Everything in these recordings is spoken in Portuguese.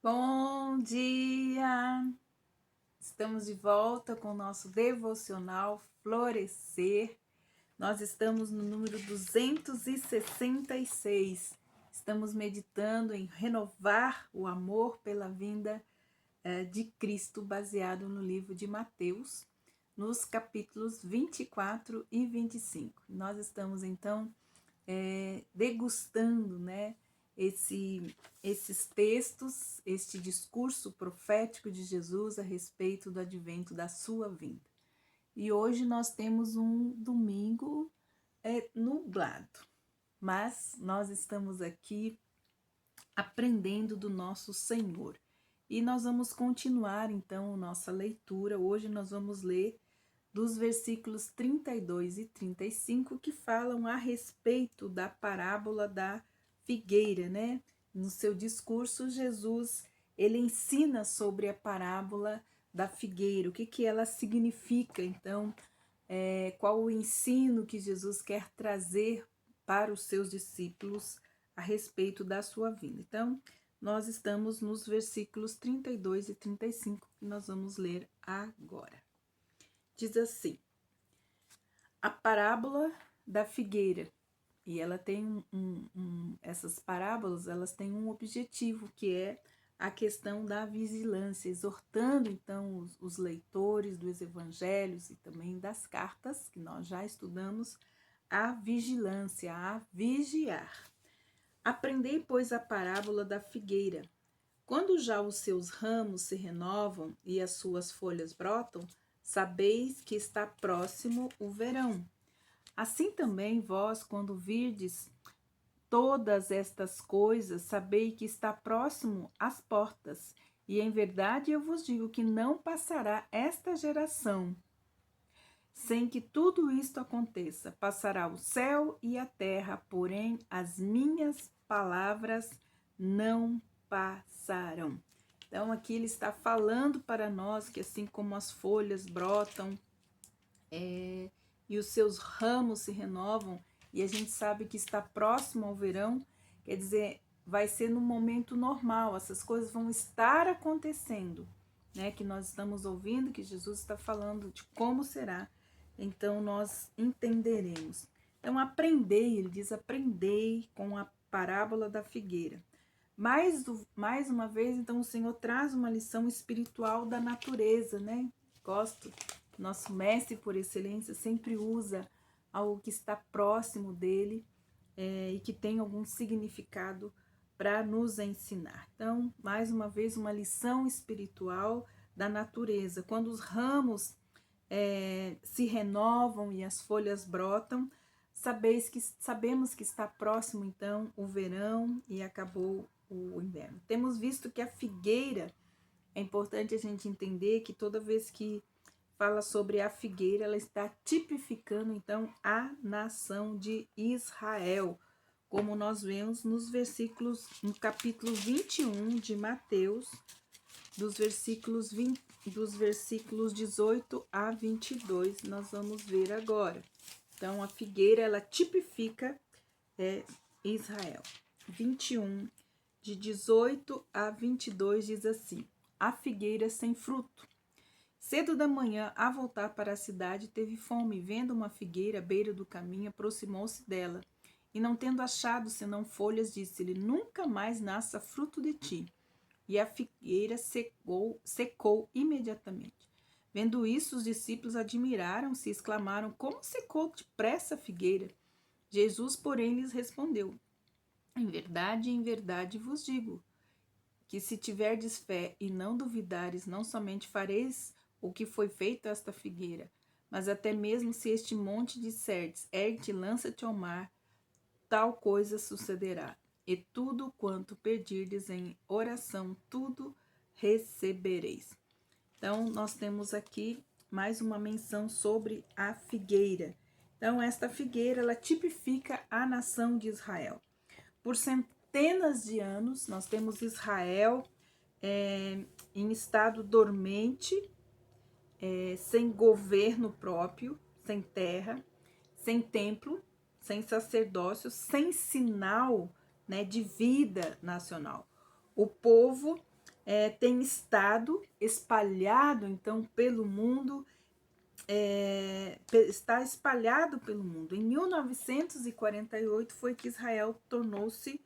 Bom dia! Estamos de volta com o nosso devocional Florescer. Nós estamos no número 266. Estamos meditando em renovar o amor pela vinda de Cristo, baseado no livro de Mateus, nos capítulos 24 e 25. Nós estamos então degustando, esses textos, este discurso profético de Jesus a respeito do advento da sua vinda. E hoje nós temos um domingo nublado, mas nós estamos aqui aprendendo do nosso Senhor. E nós vamos continuar então nossa leitura. Hoje nós vamos ler dos versículos 32 e 35 que falam a respeito da parábola da figueira, né? No seu discurso, Jesus, ele ensina sobre a parábola da figueira, o que ela significa, então, qual o ensino que Jesus quer trazer para os seus discípulos a respeito da sua vinda. Então, nós estamos nos versículos 32 e 35 que nós vamos ler agora. Diz assim: a parábola da figueira. E ela tem essas parábolas, elas têm um objetivo, que é a questão da vigilância, exortando então os leitores dos evangelhos e também das cartas, que nós já estudamos, a vigilância, a vigiar. Aprendei, pois, a parábola da figueira. Quando já os seus ramos se renovam e as suas folhas brotam, sabeis que está próximo o verão. Assim também vós, quando virdes todas estas coisas, sabei que está próximo às portas. E em verdade eu vos digo que não passará esta geração sem que tudo isto aconteça. Passará o céu e a terra, porém as minhas palavras não passarão. Então aqui ele está falando para nós que assim como as folhas brotam, e os seus ramos se renovam, e a gente sabe que está próximo ao verão, quer dizer, vai ser no momento normal, essas coisas vão estar acontecendo, né? Que nós estamos ouvindo, que Jesus está falando de como será, então nós entenderemos. Então, aprendei, ele diz, aprendei com a parábola da figueira. Mais uma vez, então, o Senhor traz uma lição espiritual da natureza, né? Gosto. Nosso mestre por excelência sempre usa algo que está próximo dele e que tem algum significado para nos ensinar. Então, mais uma vez, uma lição espiritual da natureza. Quando os ramos se renovam e as folhas brotam, sabemos que está próximo, então, o verão e acabou o inverno. Temos visto que a figueira, é importante a gente entender que toda vez que fala sobre a figueira, ela está tipificando, então, a nação de Israel, como nós vemos nos versículos, no capítulo 21 de Mateus, dos versículos 18 a 22, nós vamos ver agora. Então, a figueira, ela tipifica Israel. 21, de 18 a 22, diz assim: a figueira sem fruto. Cedo da manhã, a voltar para a cidade, teve fome, vendo uma figueira à beira do caminho, aproximou-se dela. E não tendo achado senão folhas, disse-lhe: nunca mais nasça fruto de ti. E a figueira secou imediatamente. Vendo isso, os discípulos admiraram-se e exclamaram: como secou depressa a figueira? Jesus, porém, lhes respondeu: em verdade vos digo, que se tiverdes fé e não duvidares, não somente fareis o que foi feito a esta figueira, mas até mesmo se este monte disserdes, ergue-te, lança-te ao mar, tal coisa sucederá. E tudo quanto pedirdes em oração, tudo recebereis. Então, nós temos aqui mais uma menção sobre a figueira. Então, esta figueira, ela tipifica a nação de Israel. Por centenas de anos, nós temos Israel em estado dormente, sem governo próprio, sem terra, sem templo, sem sacerdócio, sem sinal, né, de vida nacional. O povo tem estado espalhado, então, pelo mundo, está espalhado pelo mundo. Em 1948 foi que Israel tornou-se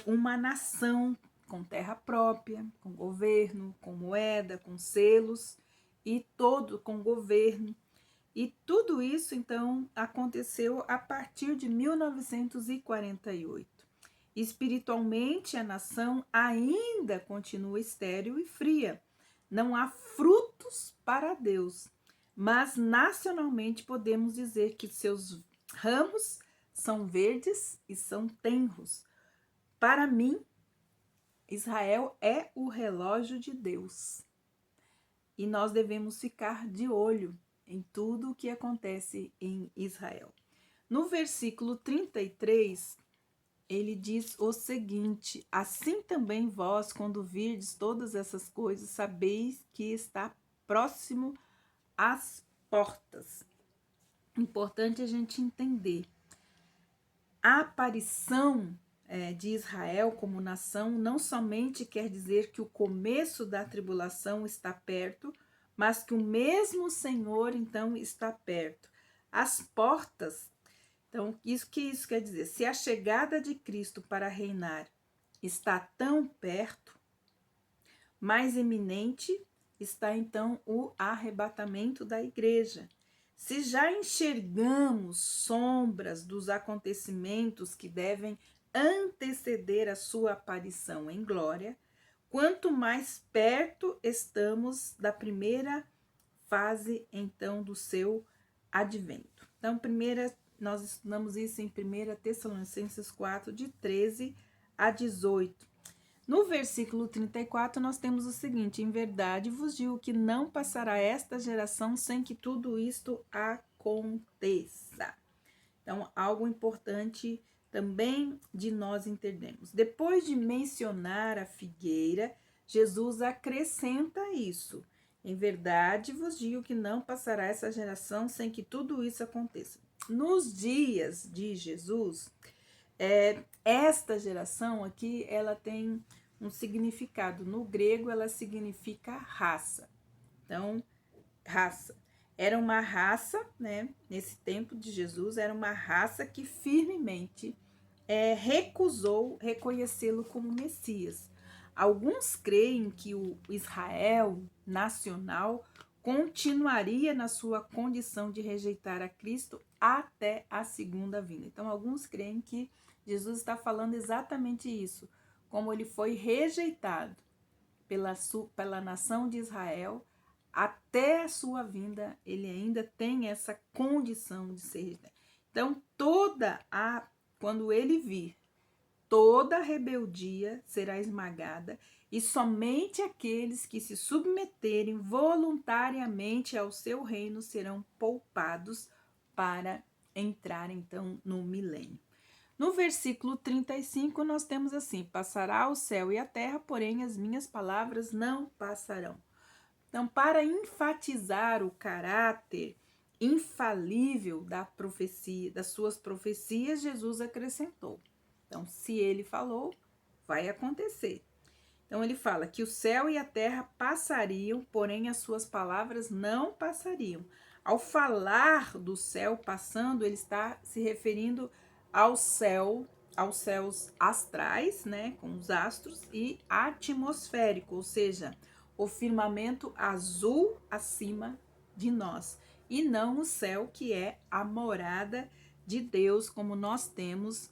uma nação com terra própria, com governo, com moeda, com selos e todo com governo. E tudo isso, então, aconteceu a partir de 1948. Espiritualmente, a nação ainda continua estéril e fria. Não há frutos para Deus, mas nacionalmente podemos dizer que seus ramos são verdes e são tenros. Para mim, Israel é o relógio de Deus. E nós devemos ficar de olho em tudo o que acontece em Israel. No versículo 33, ele diz o seguinte: assim também vós, quando virdes todas essas coisas, sabeis que está próximo às portas. Importante a gente entender. A aparição de Israel como nação não somente quer dizer que o começo da tribulação está perto, mas que o mesmo Senhor, então, está perto. As portas, então, isso quer dizer? Se a chegada de Cristo para reinar está tão perto, mais iminente está, então, o arrebatamento da igreja. Se já enxergamos sombras dos acontecimentos que devem anteceder a sua aparição em glória, quanto mais perto estamos da primeira fase, então, do seu advento. Então, nós estudamos isso em 1 Tessalonicenses 4, de 13 a 18. No versículo 34, nós temos o seguinte: em verdade vos digo que não passará esta geração sem que tudo isto aconteça. Então, algo importante também de nós entendermos. Depois de mencionar a figueira, Jesus acrescenta isso: em verdade vos digo que não passará essa geração sem que tudo isso aconteça. Nos dias de Jesus, esta geração aqui, ela tem um significado. No grego, ela significa raça. Então, raça. Era uma raça, né? Nesse tempo de Jesus, era uma raça que firmemente recusou reconhecê-lo como Messias. Alguns creem que o Israel nacional continuaria na sua condição de rejeitar a Cristo até a segunda vinda. Então, alguns creem que Jesus está falando exatamente isso, como ele foi rejeitado pela nação de Israel, até a sua vinda, ele ainda tem essa condição de ser rejeitado. Então, quando ele vir, toda a rebeldia será esmagada e somente aqueles que se submeterem voluntariamente ao seu reino serão poupados para entrar, então, no milênio. No versículo 35, nós temos assim: passará o céu e a terra, porém as minhas palavras não passarão. Então, para enfatizar o caráter infalível da profecia, das suas profecias, Jesus acrescentou. Então, se ele falou, vai acontecer. Então, ele fala que o céu e a terra passariam, porém as suas palavras não passariam. Ao falar do céu passando, ele está se referindo ao céu, aos céus astrais, né, com os astros, e atmosférico, ou seja, o firmamento azul acima de nós, e não o céu que é a morada de Deus, como nós temos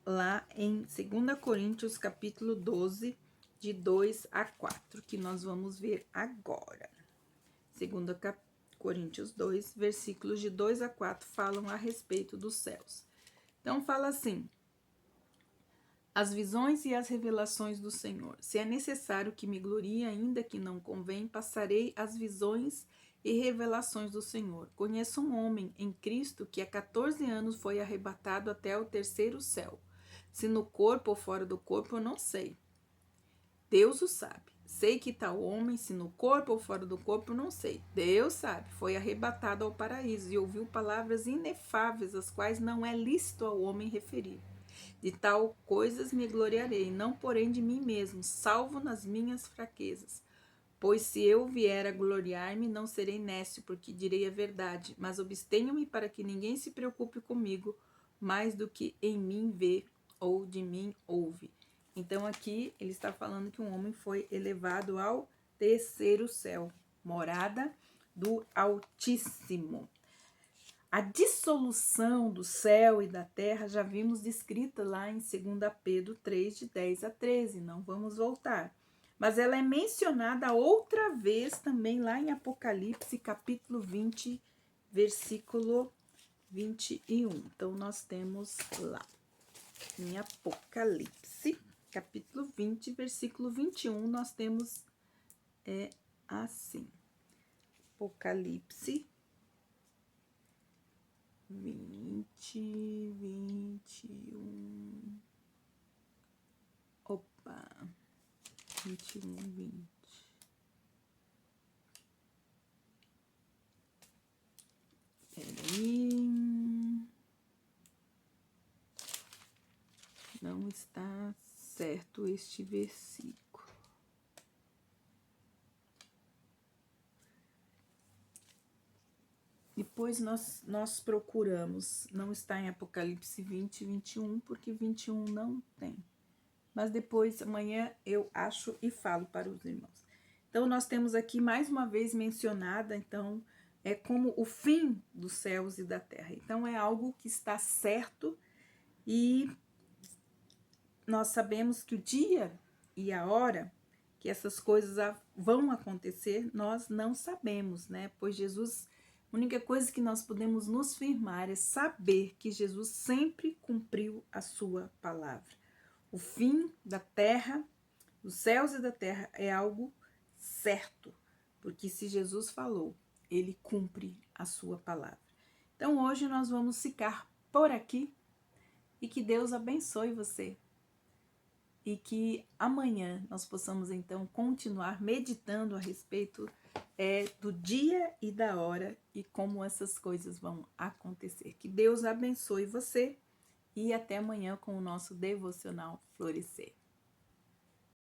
lá em 2 Coríntios capítulo 12, de 2 a 4, que nós vamos ver agora. 2 Coríntios 2, versículos de 2 a 4 falam a respeito dos céus. Então fala assim: as visões e as revelações do Senhor. Se é necessário que me glorie, ainda que não convém, passarei as visões e revelações do Senhor. Conheço um homem em Cristo que há 14 anos foi arrebatado até o terceiro céu. Se no corpo ou fora do corpo, eu não sei. Deus o sabe. Sei que tal homem, se no corpo ou fora do corpo, não sei. Deus sabe. Foi arrebatado ao paraíso e ouviu palavras inefáveis, as quais não é lícito ao homem referir. De tal coisas me gloriarei, não porém de mim mesmo, salvo nas minhas fraquezas. Pois se eu vier a gloriar-me, não serei nécio, porque direi a verdade, mas abstenho-me para que ninguém se preocupe comigo, mais do que em mim vê ou de mim ouve. Então aqui ele está falando que um homem foi elevado ao terceiro céu, morada do Altíssimo. A dissolução do céu e da terra já vimos descrita lá em 2 Pedro 3, de 10 a 13, não vamos voltar. Mas ela é mencionada outra vez também lá em Apocalipse, capítulo 20, versículo 21. Então, nós temos lá em Apocalipse, capítulo 20, versículo 21, nós temos assim. Apocalipse 20, 21. Opa! 21, 20. Peraí. Não está certo este versículo. Depois nós procuramos, não está em Apocalipse 20, 21, porque 21 não tem. Mas depois, amanhã, eu acho e falo para os irmãos. Então, nós temos aqui mais uma vez mencionada, então, é como o fim dos céus e da terra. Então, é algo que está certo e nós sabemos que o dia e a hora que essas coisas vão acontecer, nós não sabemos, né? Pois Jesus, a única coisa que nós podemos nos firmar é saber que Jesus sempre cumpriu a sua palavra. O fim da terra, dos céus e da terra, é algo certo, porque se Jesus falou, ele cumpre a sua palavra. Então hoje nós vamos ficar por aqui e que Deus abençoe você. E que amanhã nós possamos então continuar meditando a respeito do dia e da hora e como essas coisas vão acontecer. Que Deus abençoe você e até amanhã com o nosso devocional Florescer.